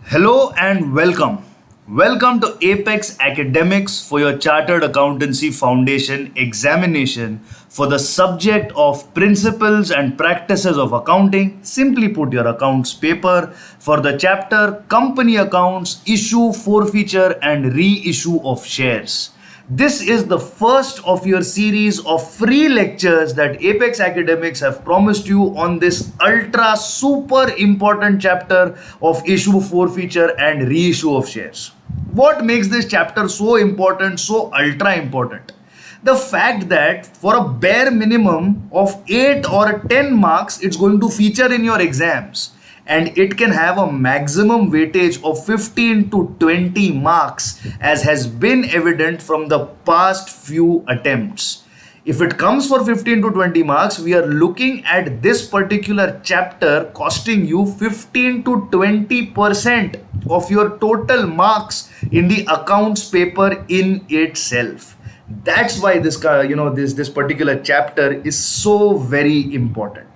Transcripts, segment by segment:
Hello and welcome. Welcome to Apex Academics for your Chartered Accountancy Foundation examination for the subject of Principles and Practices of Accounting. Simply put, your accounts paper for the chapter Company Accounts, Issue, Forfeiture and Reissue of Shares. This is the first of your series of free lectures that Apex Academics have promised you on this ultra super important chapter of issue, forfeiture and reissue of shares. What makes this chapter so important, so ultra important? The fact that for a bare minimum of 8 or 10 marks, it's going to feature in your exams and it can have a maximum weightage of 15 to 20 marks, as has been evident from the past few attempts. If it comes for 15 to 20 marks, we are looking at this particular chapter costing you 15 to 20% of your total marks in the accounts paper in itself. That's why this particular chapter is so very important.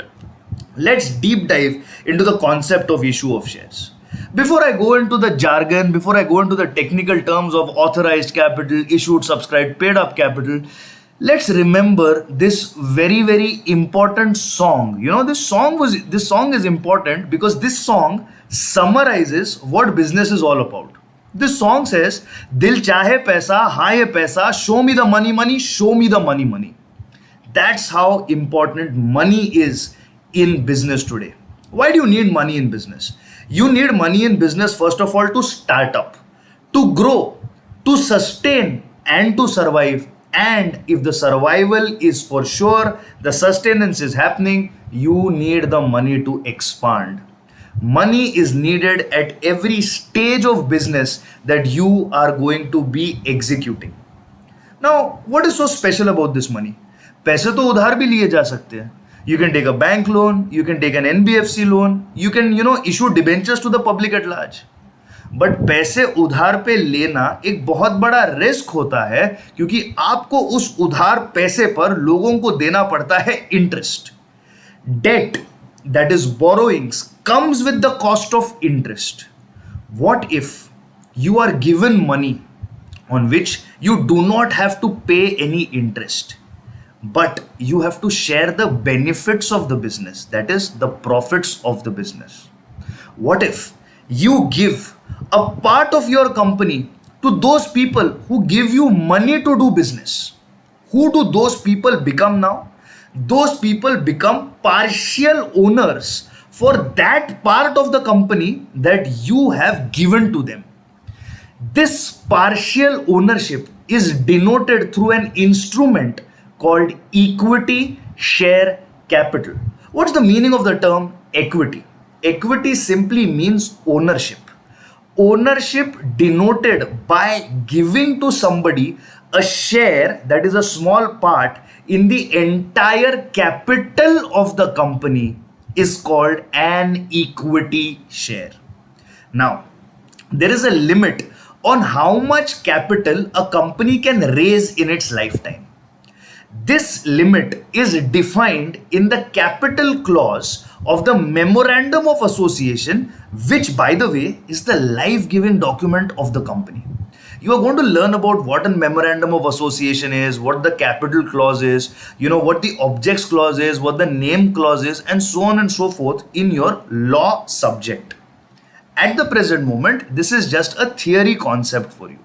Let's deep dive into the concept of issue of shares. Before I go into the jargon, before I go into the technical terms of authorized capital, issued, subscribed, paid up capital, let's remember this very important song. This song is important because this song summarizes what business is all about. This song says, Dil chahe paisa, haan ye paisa, show me the money, show me the money. That's how important money is in business today. Why do you need money in business? You need money in business, first of all, to start up, to grow, to sustain, and to survive. And if the survival is for sure, the sustenance is happening, you need the money to expand. Money is needed at every stage of business that you are going to be executing. Now, what is so special about this money? पैसे तो उधार भी लिए जा सकते हैं. You can take a bank loan, you can take an NBFC loan, you can issue debentures to the public at large. But पैसे उधार पे लेना एक बहुत बड़ा रिस्क होता है, क्योंकि आपको उस उधार पैसे पर लोगों को देना पड़ता है interest. Debt, that is borrowings, comes with the cost of interest. What if you are given money on which you do not have to pay any interest, but you have to share the benefits of the business, that is the profits of the business? What if you give a part of your company to those people who give you money to do business? Who do those people become now? Those people become partial owners for that part of the company that you have given to them. This partial ownership is denoted through an instrument called equity share capital. What's the meaning of the term equity? Equity simply means ownership. Ownership denoted by giving to somebody a share, that is a small part in the entire capital of the company, is called an equity share. Now, there is a limit on how much capital a company can raise in its lifetime. This limit is defined in the capital clause of the Memorandum of Association, which, by the way, is the life-giving document of the company. You are going to learn about what a Memorandum of Association is, what the capital clause is, what the objects clause is, what the name clause is, and so on and so forth in your law subject. At the present moment, this is just a theory concept for you.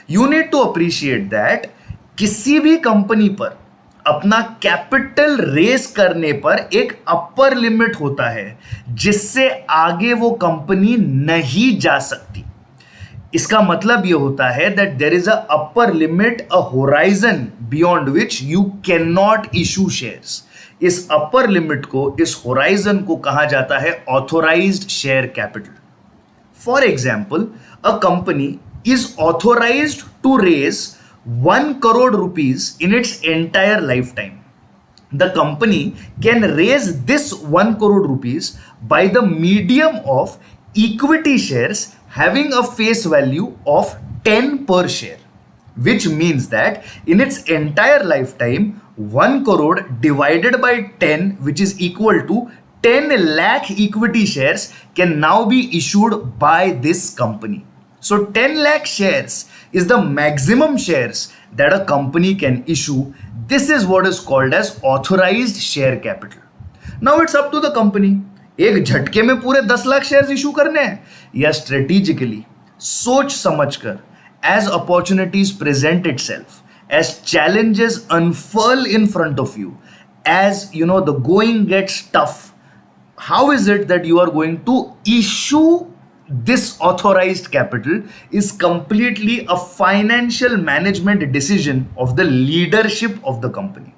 You need to appreciate that किसी भी company पर अपना capital race करने पर एक upper limit होता है जिससे आगे वो कंपनी नहीं जा सकती. इसका मतलब ये होता है that there is a upper limit, a horizon beyond which you can not issue shares. इस अपर लिमिट को, इस होराइजन को कहा जाता है authorised share capital. For example, a company is authorised to raise 1 crore rupees in its entire lifetime. The company can raise this 1 crore rupees by the medium of equity shares having a face value of 10 per share, which means that in its entire lifetime, 1 crore divided by 10, which is equal to 10 lakh equity shares can now be issued by this company. So 10 lakh shares is the maximum shares that a company can issue. This is what is called as authorized share capital. Now it's up to the company. एक झटके में पूरे 10 lakh shares issue करने हैं या strategically सोच समझकर, as opportunities present itself, as challenges unfurl in front of you, as you know the going gets tough, how is it that you are going to issue this authorized capital is completely a financial management decision of the leadership of the company.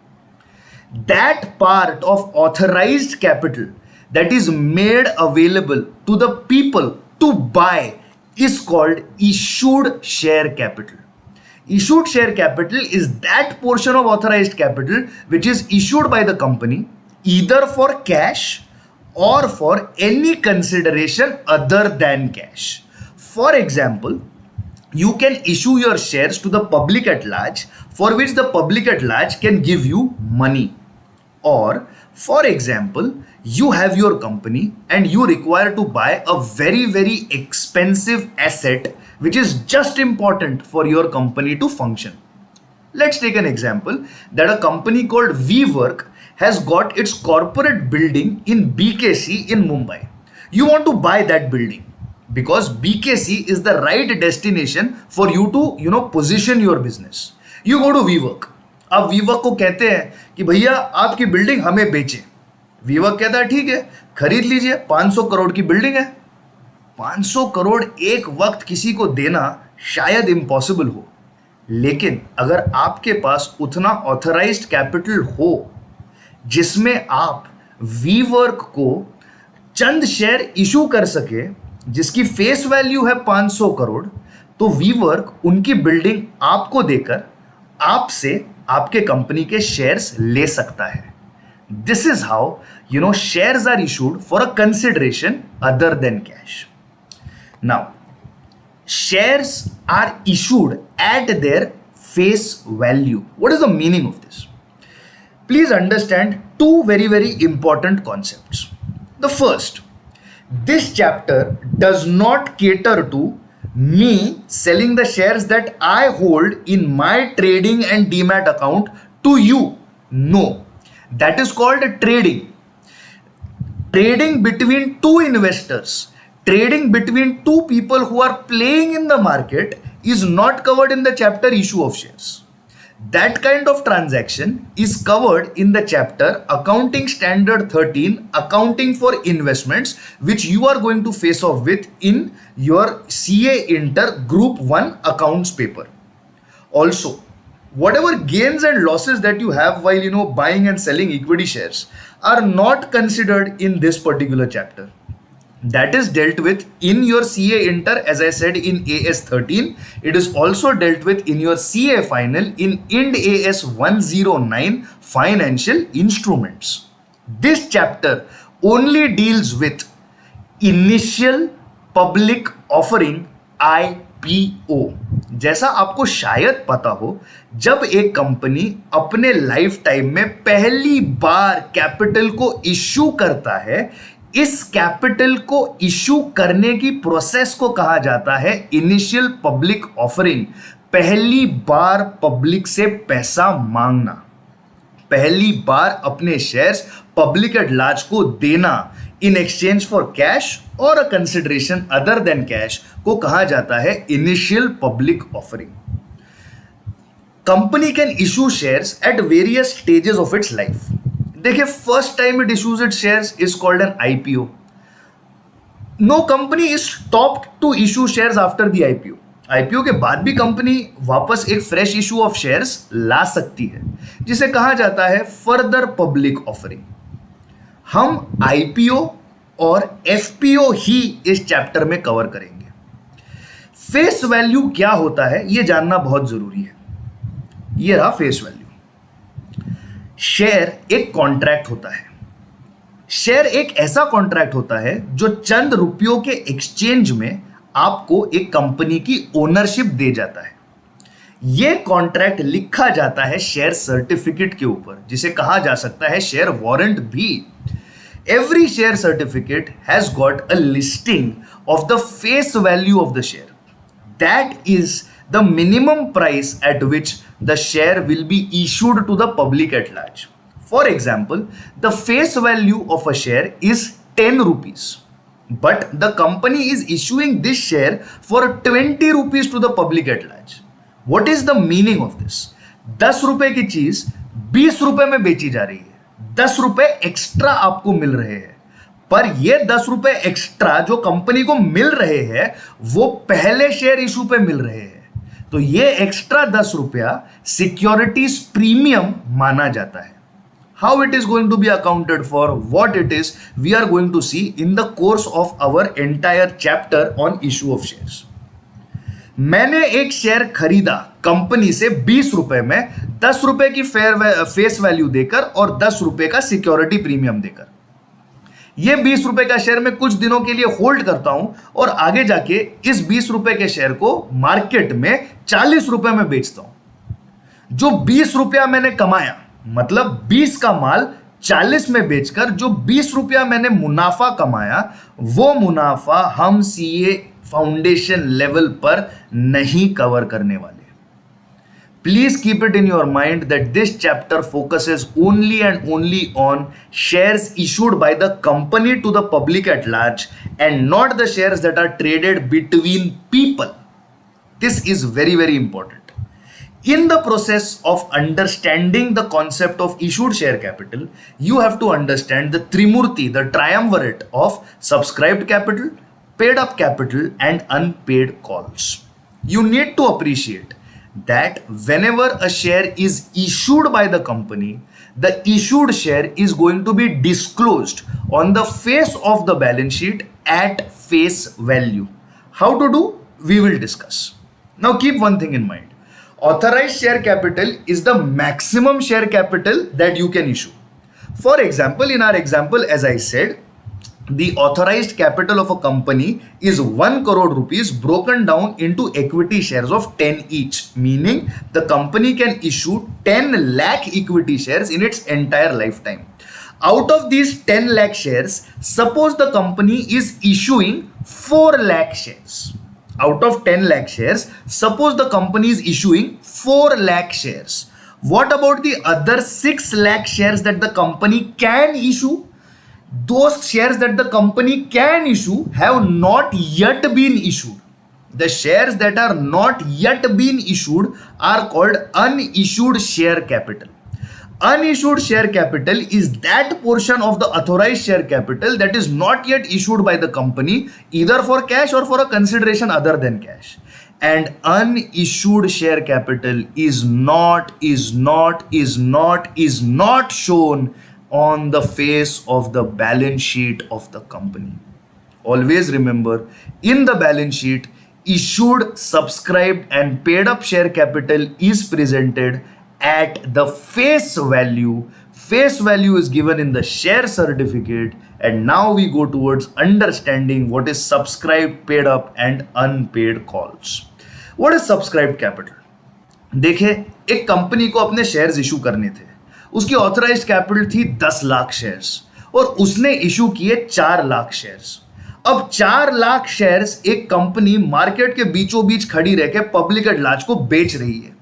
That part of authorized capital that is made available to the people to buy is called issued share capital. Issued share capital is that portion of authorized capital which is issued by the company either for cash or for any consideration other than cash. For example, you can issue your shares to the public at large, for which the public at large can give you money. Or, for example, you have your company and you require to buy a very expensive asset which is just important for your company to function. Let's take an example that a company called WeWork has got its corporate building in BKC in Mumbai. You want to buy that building because BKC is the right destination for you to position your business. You go to WeWork. अब WeWork को कहते हैं कि भैया आपकी building हमें बेचें. WeWork कहता है ठीक है, खरीद लीजिए, 500 करोड़ की बिल्डिंग है. 500 करोड़ एक वक्त किसी को देना शायद इम्पॉसिबल हो, लेकिन अगर आपके पास उतना ऑथराइज्ड कैपिटल हो जिसमें आप WeWork को चंद शेयर इशू कर सके जिसकी फेस वैल्यू है 500 करोड़, तो WeWork उनकी बिल्डिंग आपको देकर आपसे आपके कंपनी के शेयर्स ले सकता है. This is how shares are issued for a consideration other than cash. Now shares are issued at their face value. What is the meaning of this? Please understand two very important concepts. The first, this chapter does not cater to me selling the shares that I hold in my trading and demat account to you. No, that is called trading. Trading between two investors, trading between two people who are playing in the market is not covered in the chapter issue of shares. That kind of transaction is covered in the chapter Accounting Standard 13, Accounting for Investments, which you are going to face off with in your CA Inter Group 1 accounts paper. Also, whatever gains and losses that you have while buying and selling equity shares are not considered in this particular chapter. That is dealt with in your CA Inter, as I said, in AS 13. It is also dealt with in your CA final in IND AS 109 Financial Instruments. This chapter only deals with initial public offering, IPO. जैसा आपको शायद पता हो, जब एक company अपने life time में पहली बार कैपिटल को इश्यू करता है, इस कैपिटल को इशू करने की प्रोसेस को कहा जाता है इनिशियल पब्लिक ऑफरिंग. पहली बार पब्लिक से पैसा मांगना, पहली बार अपने शेयर्स पब्लिक एट लार्ज को देना इन एक्सचेंज फॉर कैश और a consideration other than cash को कहा जाता है initial public offering. Company can issue shares at various stages of its life. देखिए, first time it issues its shares is called an IPO. No company is stopped to issue shares after the IPO. IPO के बाद भी company वापस एक fresh issue of shares ला सकती है, जिसे कहा जाता है फर्दर पब्लिक ऑफरिंग. हम IPO और FPO ही इस चैप्टर में कवर करेंगे. फेस वैल्यू क्या होता है यह जानना बहुत जरूरी है. यह रहा फेस वैल्यू. शेयर एक कॉन्ट्रैक्ट होता है. शेयर एक ऐसा कॉन्ट्रैक्ट होता है जो चंद रुपयों के एक्सचेंज में आपको एक कंपनी की ओनरशिप दे जाता है. यह कॉन्ट्रैक्ट लिखा जाता है शेयर सर्टिफिकेट के ऊपर, जिसे कहा जा सकता है शेयर वारंट भी. Every share certificate has got a listing of the face value of the share. That is the minimum price at which the share will be issued to the public at large. For example, the face value of a share is 10 rupees, but the company is issuing this share for 20 rupees to the public at large. What is the meaning of this? 10 रुपए की चीज 20 रुपए में बेची जा रही है, 10 रुपए एक्स्ट्रा आपको मिल रहे हैं, पर ये 10 रुपए एक्स्ट्रा जो कंपनी को मिल रहे हैं वो पहले शेयर इशू पे मिल रहे हैं, तो ये एक्स्ट्रा 10 रुपया सिक्योरिटीज प्रीमियम माना जाता है. How it is going to be accounted for, what it is, we are going to see in the course of our entire chapter on issue of shares. मैंने एक शेयर खरीदा company से 20 रुपए में, 10 रुपए की फेस वैल्यू देकर और 10 रुपए का सिक्योरिटी प्रीमियम देकर. ये 20 रुपए का शेयर मैं कुछ दिनों के लिए होल्ड करता हूं और आगे जाके इस 20 रुपए के शेयर को मार्केट में 40 रुपए में बेचता हूं. जो 20 रुपया मैंने कमाया, मतलब 20 का माल 40 में बेचकर जो 20 रुपया मैंने मुनाफा कमाया, वो मुनाफा हम सीए फाउंडेशन लेवल पर नहीं कवर करने वाले. Please keep it in your mind that this chapter focuses only and only on shares issued by the company to the public at large and not the shares that are traded between people. This is very, very important. In the process of understanding the concept of issued share capital, you have to understand the Trimurti, the triumvirate of subscribed capital, paid up capital and unpaid calls. You need to appreciate that whenever a share is issued by the company, the issued share is going to be disclosed on the face of the balance sheet at face value. How to do? We will discuss. Now keep one thing in mind. Authorized share capital is the maximum share capital that you can issue. For example, in our example, as I said, the authorized capital of a company is 1 crore rupees broken down into equity shares of 10 each, meaning the company can issue 10 lakh equity shares in its entire lifetime. Out of these 10 lakh shares, suppose the company is issuing 4 lakh shares. Out of 10 lakh shares, suppose the company is issuing 4 lakh shares. What about the other 6 lakh shares that the company can issue? Those shares that the company can issue have not yet been issued. The shares that are not yet been issued are called unissued share capital. Unissued share capital is that portion of the authorized share capital that is not yet issued by the company, either for cash or for a consideration other than cash. And unissued share capital is not shown on the face of the balance sheet of the company. Always remember, in the balance sheet, issued, subscribed and paid up share capital is presented at the face value. Face value is given in the share certificate, and now we go towards understanding what is subscribed, paid up and unpaid calls. What is subscribed capital? देखिए, एक company को अपने shares issue करने थे. उसकी authorised capital थी 10 lakh shares और उसने इशू किए 4 लाख शेयर्स. अब 4 लाख शेयर्स एक कंपनी मार्केट के बीचों बीच खड़ी रह के पब्लिक एट लार्ज को बेच रही है.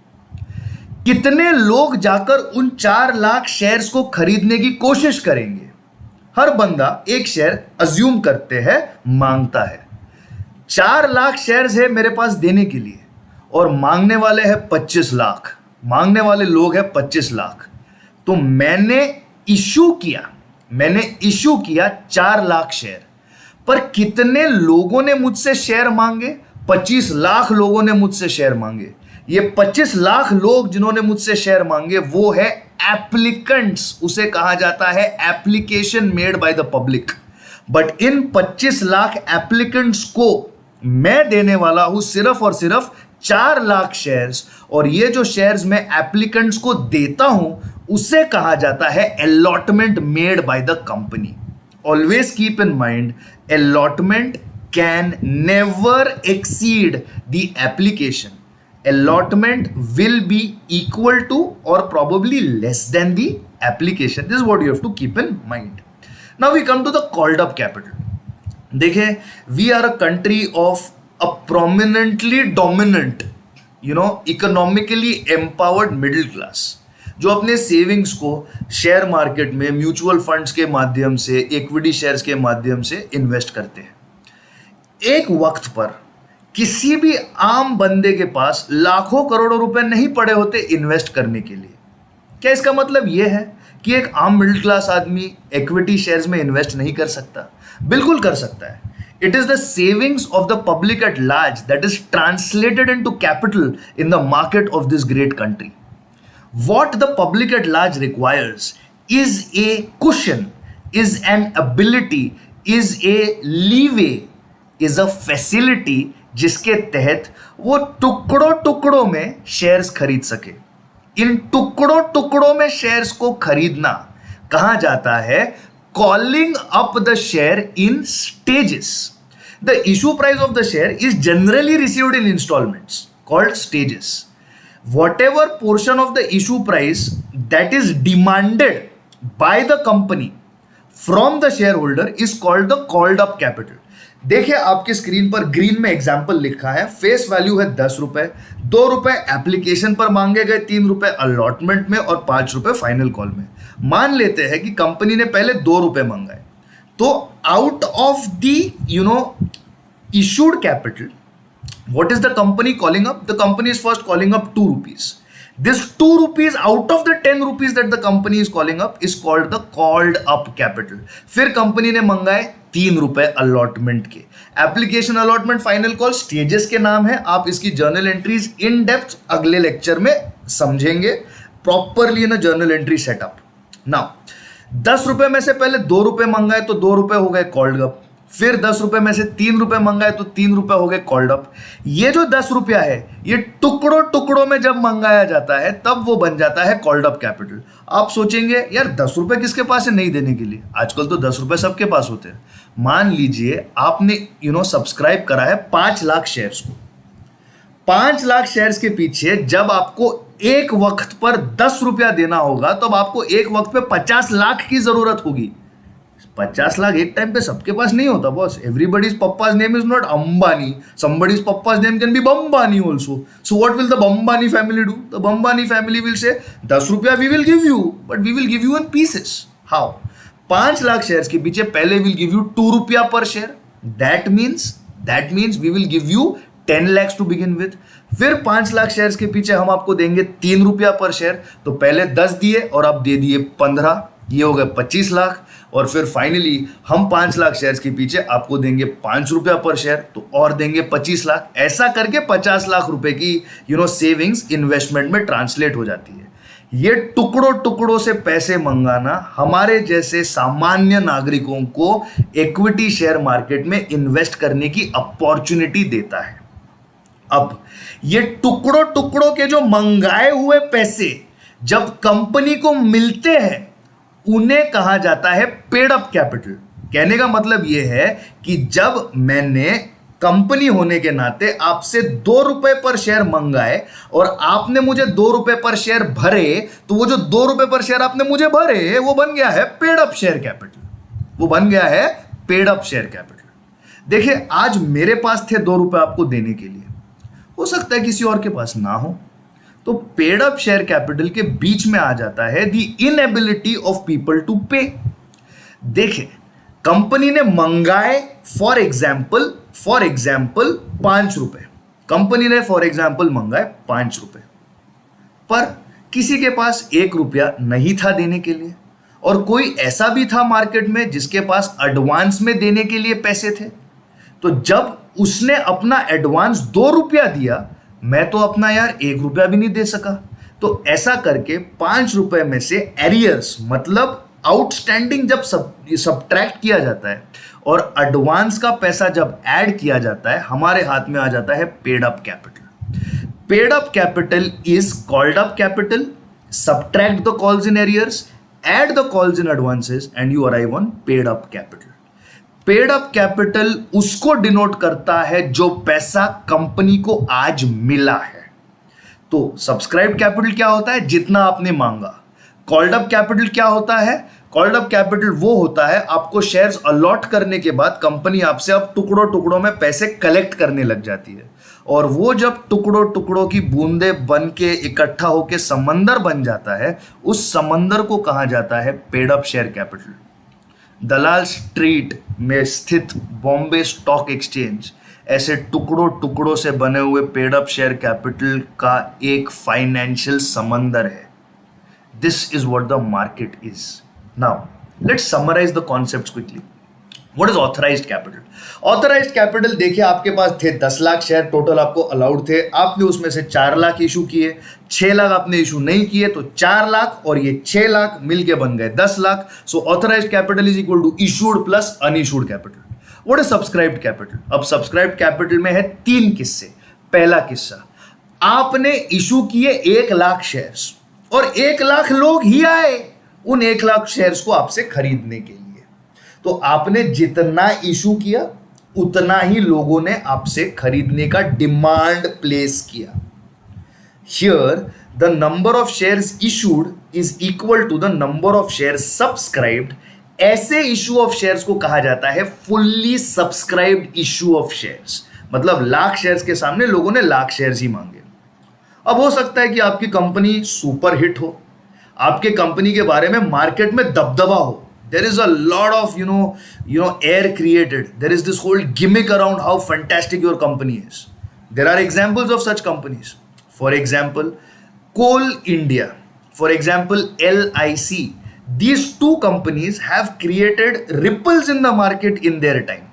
कितने लोग जाकर उन 4 लाख शेयर्स को खरीदने की कोशिश करेंगे? हर बंदा एक शेयर अज्यूम करते हैं मांगता है. 4 लाख शेयर्स है मेरे पास देने के लिए और मांगने वाले हैं 25 लाख. मांगने वाले लोग हैं 25 लाख. तो मैंने इशू किया 4 लाख शेयर, पर कितने लोगों ने मुझसे शेयर मांगे? 25 लाख लोगों ने मुझसे शेयर मांगे. ये 25 लाख लोग जिन्होंने मुझसे शेयर मांगे वो है एप्लीकेंट्स. उसे कहा जाता है application made by the public. But in 25 lakh applicants को मैं देने वाला हूं सिर्फ और सिर्फ 4 लाख शेयर्स, और ये जो शेयर्स मैं एप्लीकेंट्स को देता हूं उसे कहा जाता है allotment made by the company. Always keep in mind, allotment can never exceed the application. Allotment will be equal to or probably less than the application. This is what you have to keep in mind. Now we come to the called up capital. देखिए, we are a country of a prominently dominant economically empowered middle class, जो अपने savings को share market में mutual funds के माध्यम से, equity shares के माध्यम से इन्वेस्ट करते हैं। एक वक्त पर किसी भी आम बंदे के पास लाखों करोड़ों रुपए नहीं पड़े होते इन्वेस्ट करने के लिए। क्या इसका मतलब यह है कि एक आम मिडिल क्लास आदमी इक्विटी शेयर्स में इन्वेस्ट नहीं कर सकता? बिल्कुल कर सकता है। It is the savings of the public at large that is translated into capital in the market of this great country. What the public at large requires is a cushion, is an ability, is a leeway, is a facility जिसके तहत वो टुकड़ों टुकड़ों में shares खरीद सके। इन टुकड़ों टुकड़ों में शेयर्स को खरीदना कहा जाता है calling up the share in stages. The issue price of the share is generally received in instalments called stages. Whatever portion of the issue price that is demanded by the company from the shareholder is called the called up capital. देखिए, आपके screen पर green में example लिखा है. Face value है 10 रुपए, 2 रुपए application पर मांगे गए, 3 रुपए अलॉटमेंट में और 5 रुपए फाइनल कॉल में. मान लेते हैं कि कंपनी ने पहले 2 रुपए मंगाए, तो out of the issued capital, what is the company calling up? The company is first calling up 2 rupees. This 2 rupees out of the 10 rupees that the company is calling up is called the called up capital. फिर company ने मंगाए 3 रुपए allotment के. Application, allotment, final call stages के नाम है. आप इसकी जर्नल एंट्रीज इन डेप्थ अगले लेक्चर में समझेंगे properly in journal entry setup. Now 10 रुपए में से पहले 2 रुपए मंगाए तो 2 रुपए हो गए कॉल्ड अप. फिर 10 रुपए में से 3 रुपए मंगाए तो 3 रुपए हो गए कॉल्ड अप. ये जो 10 रुपया है, ये टुकड़ों टुकड़ों में जब मंगाया जाता है तब वो बन जाता है कॉल्ड अप कैपिटल. आप सोचेंगे यार 10 रुपए किसके पास है नहीं देने के लिए? आजकल तो 10 रुपए सबके पास होते हैं. मान लीजिए आपने सब्सक्राइब करा है 5 लाख शेयर्स को. 5 लाख शेयर्स के पीछे जब आपको एक वक्त पर 10 रुपया देना होगा, तब आपको एक वक्त पे 50 लाख की जरूरत होगी. 50 लाख एक टाइम पे सबके पास नहीं होता boss. Everybody's papa's name is not Ambani. Somebody's papa's name can be Bambani also. So what will the Bambani family do? The Bambani family will say 10 rupaya we will give you, but we will give you in pieces. How? 5 lakh shares के पीछे पहले will give you 2 rupaya per share. That means we will give you 10 lakhs to begin with. फिर 5 lakh shares के पीछे हम आपको देंगे 3 रुपया पर शेयर. तो पहले 10 दिए और आप दे दिए 15, ये हो गए 25 लाख. और फिर फाइनली हम 5 लाख शेयर्स के पीछे आपको देंगे 5 रुपया पर शेयर, तो और देंगे 25 लाख. ऐसा करके 50 लाख रुपए की सेविंग्स इन्वेस्टमेंट में ट्रांसलेट हो जाती है. ये टुकड़ों टुकड़ों से पैसे मंगाना हमारे जैसे सामान्य नागरिकों को इक्विटी शेयर मार्केट में इन्वेस्ट करने की अपॉर्चुनिटी देता है. अब ये टुकड़ों टुकड़ों के जो मंगाए हुए पैसे जब कंपनी को मिलते हैं, उन्हें कहा जाता है पेड अप कैपिटल. कहने का मतलब यह है कि जब मैंने कंपनी होने के नाते आपसे 2 रुपए पर शेयर मंगाए और आपने मुझे 2 रुपए पर शेयर भरे, तो वो जो 2 रुपए पर शेयर आपने मुझे भरे, वो बन गया है पेड अप शेयर कैपिटल. वो बन गया है पेड अप शेयर कैपिटल. देखिए, आज मेरे पास थे 2 रुपए आपको देने के लिए, हो सकता है किसी और के पास ना हो. तो पेड अप शेयर कैपिटल के बीच में आ जाता है the inability of people to pay. देखिए, कंपनी ने मंगाए फॉर एग्जाम्पल 5 रुपए. कंपनी ने फॉर एग्जाम्पल मंगाए 5 रुपए, पर किसी के पास 1 रुपया नहीं था देने के लिए, और कोई ऐसा भी था मार्केट में जिसके पास एडवांस में देने के लिए पैसे थे. तो जब उसने अपना एडवांस 2 रुपया दिया, मैं तो अपना यार 1 रुपया भी नहीं दे सका. तो ऐसा करके 5 रुपए में से एरियर्स मतलब आउटस्टैंडिंग जब सब्ट्रैक्ट किया जाता है और एडवांस का पैसा जब ऐड किया जाता है, हमारे हाथ में आ जाता है paid up capital. Paid up capital is called up capital. Subtract the calls in arrears, add the calls in advances and you arrive on paid up capital. Paid up capital उसको डिनोट करता है जो पैसा company को आज मिला है. तो सब्सक्राइब कैपिटल क्या होता है? जितना आपने मांगा. कॉल्ड अप कैपिटल क्या होता है? कॉल्ड अप कैपिटल वो होता है आपको शेयर्स अलॉट करने के बाद कंपनी आपसे अब टुकड़ों टुकड़ों में पैसे कलेक्ट करने लग जाती है, और वो जब टुकड़ों टुकड़ों की बूंदे बन के इकट्ठा होके समंदर बन जाता है, उस समंदर को कहा जाता है पेड अप शेयर कैपिटल। दलाल स्ट्रीट में स्थित बॉम्बे स्टॉक एक्सचेंज ऐसे टुकड़ों टुकड़ों से बने हुए पेड अप शेयर कैपिटल का एक फाइनेंशियल समंदर है। This is what the market is. Now let's summarise the concepts quickly. What is authorised capital? Authorised capital देखिए, आपके पास थे 10 लाख शेयर टोटल आपको अलाउड थे, आपने उसमें से 4 लाख इशू किए, 6 लाख आपने इशू नहीं किए, तो 4 लाख और ये 6 लाख मिलके बन गए 10 lakh. So authorised capital is equal to issued plus unissued capital. What is subscribed capital? अब सब्सक्राइब्ड कैपिटल में है 3 किस्से। पहला किस्सा, आपने इशू किए 1 लाख शेयर्स और 1 लाख लोग ही आए उन 1 लाख शेयर्स को आपसे खरीदने के लिए, तो आपने जितना इशू किया उतना ही लोगों ने आपसे खरीदने का डिमांड प्लेस किया। Here the number of shares issued is equal to the number of shares subscribed. ऐसे इशू ऑफ शेयर्स को कहा जाता है fully subscribed issue of shares. मतलब लाख शेयर्स के सामने लोगों ने लाख शेयर्स ही मांगे। अब हो सकता है कि आपकी कंपनी सुपर हिट हो, आपके कंपनी के बारे में मार्केट में दबदबा हो, there is a lot of air created, there is this whole gimmick around how fantastic your company is. There are examples of such companies, for example Coal India, for example LIC. These two companies have created ripples in the market in their time.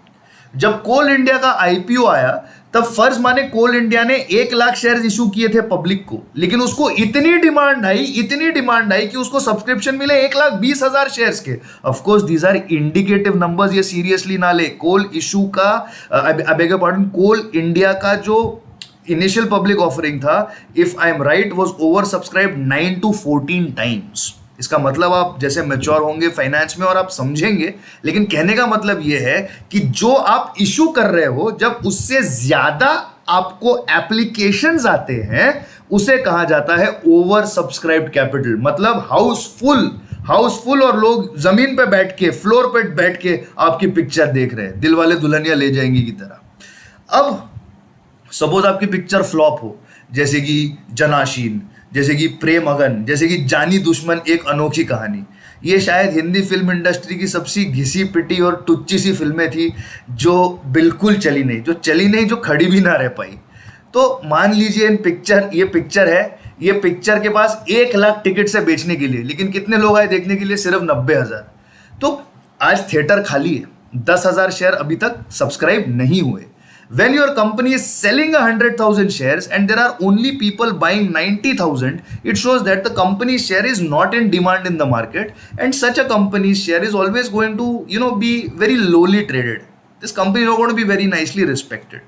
जब कोल India का IPO आया तब फर्ज माने कोल India ने 1 lakh share issue किए थे public को, लेकिन उसको इतनी डिमांड आई कि उसको सब्सक्रिप्शन मिले 1,20,000 शेयर्स के। Of course these are indicative numbers, ये सीरियसली ना ले। कोल इशू का I beg your pardon, coal India का जो इनिशियल पब्लिक ऑफरिंग था, if I am right, was over subscribed 9 to 14 times. इसका मतलब आप जैसे मैच्योर होंगे फाइनेंस में और आप समझेंगे, लेकिन कहने का मतलब यह है कि जो आप इशू कर रहे हो, जब उससे ज्यादा आपको एप्लीकेशंस आते हैं, उसे कहा जाता है ओवर सब्सक्राइब्ड कैपिटल। मतलब हाउसफुल और लोग जमीन पे बैठ के, फ्लोर पे बैठ के आपकी पिक्चर देख रहे हैं, दिल वाले दुल्हनिया ले जाएंगे की तरह। अब सपोज आपकी पिक्चर फ्लॉप हो, जैसे कि जनाशीन, जैसे कि प्रेम अगन, जैसे कि जानी दुश्मन एक अनोखी कहानी। ये शायद हिंदी फिल्म इंडस्ट्री की सबसे घिसी पिटी और टुच्ची सी फिल्में थी जो बिल्कुल चली नहीं, जो खड़ी भी ना रह पाई। तो मान लीजिए ये पिक्चर है, ये पिक्चर के पास 1 लाख टिकट से बेचने के लिए, लेकिन कितने लोग आए देखने के लिए? सिर्फ 90,000। तो आज थिएटर खाली है, 10,000 शेयर अभी तक सब्सक्राइब नहीं हुए। When your company is selling 100,000 shares and there are only people buying 90,000, it shows that the company's share is not in demand in the market, and such a company's share is always going to, be very lowly traded. This company is not going to be very nicely respected.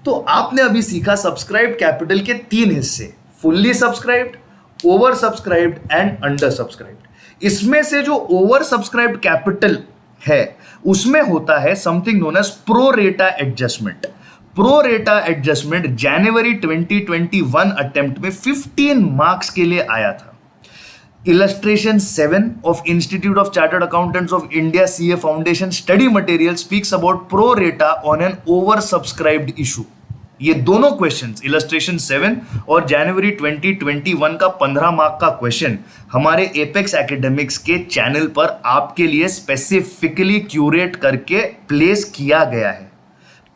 तो आपने अभी सीखा subscribed capital के 3 हिस्से, fully subscribed, over subscribed and under subscribed. इसमें से जो over subscribed capital है उसमें होता है something known as pro rata adjustment. Pro rata adjustment जनवरी 2021 अटेम्प्ट में 15 मार्क्स के लिए आया था। Illustration 7 of Institute of Chartered Accountants of India CA Foundation study material speaks about pro rata on an oversubscribed issue. ये दोनों questions, illustration 7 और जनवरी 2021 का 15 मार्क का क्वेश्चन हमारे एपेक्स एकेडमिक्स के चैनल पर आपके लिए स्पेसिफिकली क्यूरेट करके प्लेस किया गया है।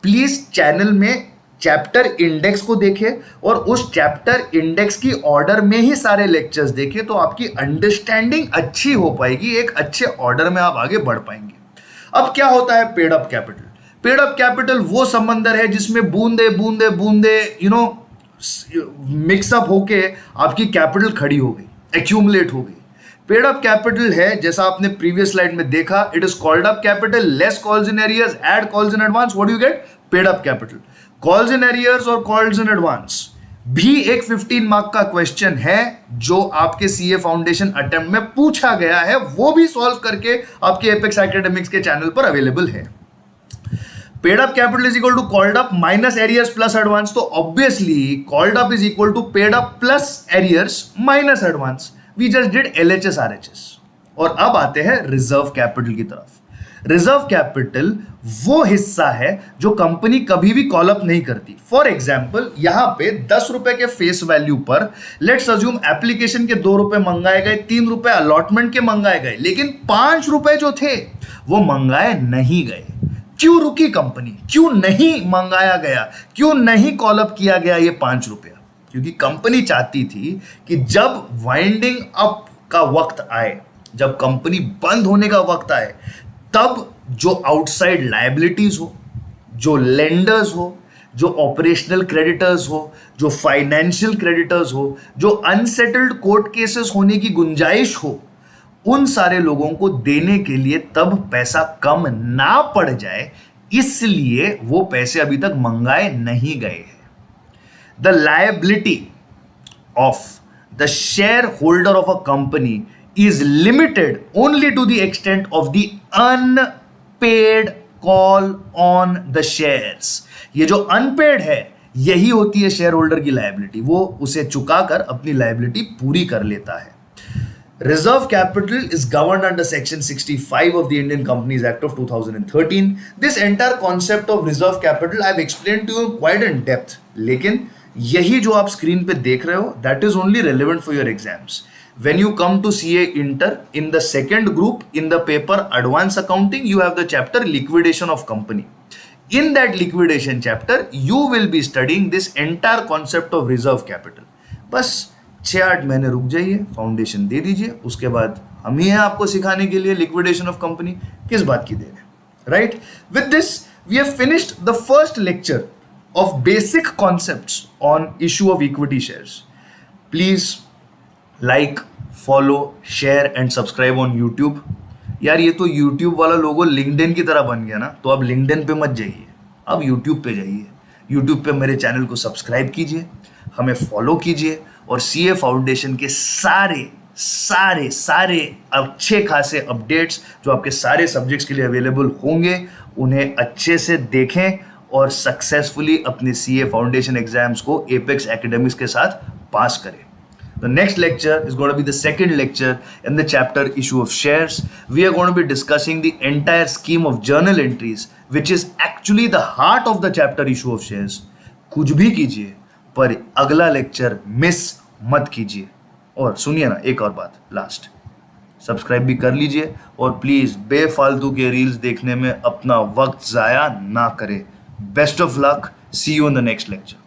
प्लीज चैनल में चैप्टर इंडेक्स को देखें और उस चैप्टर इंडेक्स की ऑर्डर में ही सारे लेक्चर्स देखें, तो आपकी अंडरस्टैंडिंग अच्छी हो पाएगी, एक अच्छे ऑर्डर में आप आगे बढ़ पाएंगे। अब क्या होता है paid up capital? Paid up capital वो समंदर है जिसमें बूंदे बूंदे बूंदे मिक्सअप होके आपकी कैपिटल खड़ी हो गई, एक्यूमुलेट हो गई। पेड अप कैपिटल है, जैसा आपने प्रीवियस स्लाइड में देखा, it is called up capital, less calls in arrears, add calls in advance, what do you get? Paid up capital. Calls in arrears और कॉल्स इन एडवांस भी एक 15 mark का question है जो आपके सीए फाउंडेशन अटेम्प्ट में पूछा गया है, वो भी सॉल्व करके आपके एपेक्स एकेडमिक्स के चैनल पर अवेलेबल है। Paid up capital is equal to called up minus arrears plus advance, तो obviously called up is equal to paid up plus arrears minus advance. We just did LHS RHS। और अब आते हैं reserve capital की तरफ। Reserve capital वो हिस्सा है जो कंपनी कभी भी कॉल अप नहीं करती। फॉर एग्जाम्पल यहां पे 10 रुपए के फेस वैल्यू पर लेट्स अज्यूम एप्लीकेशन के 2 रुपए मंगाए गए, 3 रुपए अलॉटमेंट के मंगाए गए, लेकिन 5 रुपए जो थे वो मंगाए नहीं गए। क्यों रुकी कंपनी, क्यों नहीं मंगाया गया, क्यों नहीं कॉल अप किया गया ये 5 रुपया? क्योंकि कंपनी चाहती थी कि जब वाइंडिंग अप का वक्त आए, जब कंपनी बंद होने का वक्त आए, तब जो आउटसाइड लायबिलिटीज हो, जो लेंडर्स हो, जो ऑपरेशनल क्रेडिटर्स हो, जो फाइनेंशियल क्रेडिटर्स हो, जो अनसेटल्ड कोर्ट केसेस होने की गुंजाइश हो, उन सारे लोगों को देने के लिए तब पैसा कम ना पड़ जाए, इसलिए वो पैसे अभी तक मंगाए नहीं गए हैं। The liability of the share holder of a company is limited only to the extent of the unpaid call on the shares। ये जो अनपेड है यही होती है शेयर होल्डर की लायबिलिटी, वो उसे चुकाकर अपनी लायबिलिटी पूरी कर लेता है। Reserve capital is governed under section 65 of the Indian Companies Act of 2013। This entire concept of reserve capital I have explained to you quite in depth, लेकिन यही जो आप स्क्रीन पे देख रहे हो that is only relevant for your exams। When you come to CA Inter, in the second group, in the paper Advanced Accounting, you have the chapter Liquidation of Company। In that liquidation chapter, you will be studying this entire concept of reserve capital। बस 6-8 महीने रुक जाइए, foundation दे दीजिए, उसके बाद हम ही हैं आपको सिखाने के लिए लिक्विडेशन ऑफ कंपनी। किस बात की देर है, right? With this we have finished the first lecture of basic concepts on issue of equity shares. Please like, follow, share and subscribe on YouTube. यार ये तो यूट्यूब वाला लोगो लिंक्डइन की तरह बन गया ना, तो अब लिंक्डइन पे मत जाइए, अब यूट्यूब पे जाइए। यूट्यूब पे मेरे चैनल को सब्सक्राइब कीजिए, हमें फॉलो कीजिए और सीए फाउंडेशन के सारे सारे सारे अच्छे खासे अपडेट्स जो आपके सारे सब्जेक्ट्स के लिए अवेलेबल होंगे उन्हें अच्छे से देखें और सक्सेसफुली अपने सीए फाउंडेशन एग्जाम्स को एपेक्स एकेडमिक्स के साथ पास करें। The next lecture is going to be the second lecture in the chapter issue of shares। We are going to be discussing the entire scheme of journal entries, which is actually the heart of the chapter issue of shares। कुछ भी कीजिए पर अगला lecture miss मत कीजिए। और सुनिए ना, एक और बात लास्ट, सब्सक्राइब भी कर लीजिए और प्लीज बेफालतू के रील्स देखने में अपना वक्त जाया ना करें। Best of luck, see you in the next lecture.